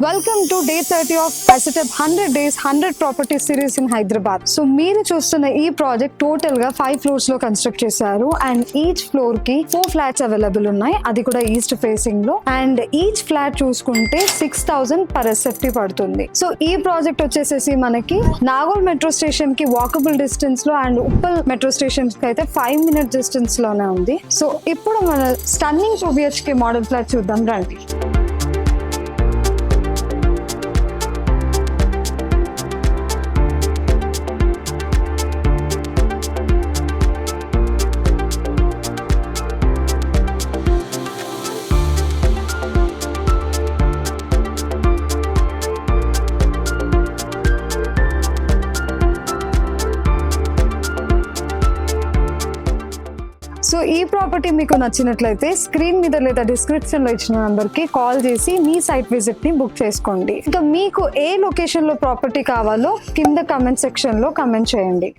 Welcome to day 30 of Pacitab 100 Days 100 Property series in Hyderabad. So మీరు చూస్తున్న ఈ project total గా 5 ఫ్లోర్స్ లో కన్స్ట్రక్ట్ చేశారు అండ్ ఈచ్ ఫ్లోర్ కి 4 ఫ్లాట్స్ అవైలబుల్ ఉన్నాయి, అది కూడా ఈస్ట్ ఫేసింగ్ లో. అండ్ ఈచ్ ఫ్లాట్ చూసుకుంటే 6,000 పర్ ఎస్ఎఫ్టీ పడుతుంది. సో ఈ ప్రాజెక్ట్ వచ్చేసేసి మనకి నాగోల్ మెట్రో స్టేషన్ కి వాకబుల్ డిస్టెన్స్ లో అండ్ ఉప్పల్ మెట్రో స్టేషన్ కి అయితే 5 minute డిస్టెన్స్ లోనే ఉంది. సో ఇప్పుడు మన స్టన్నింగ్ 2 BHK మోడల్ ఫ్లాట్ చూద్దాం రండి. సో ఈ ప్రాపర్టీ మీకు నచ్చినట్లయితే స్క్రీన్ మీద లేదా డిస్క్రిప్షన్ లో ఇచ్చిన నంబర్ కి కాల్ చేసి మీ సైట్ విజిట్ ని బుక్ చేసుకోండి. ఇంకా మీకు ఏ లొకేషన్ లో ప్రాపర్టీ కావాలో కింద కమెంట్ సెక్షన్ లో కమెంట్ చేయండి.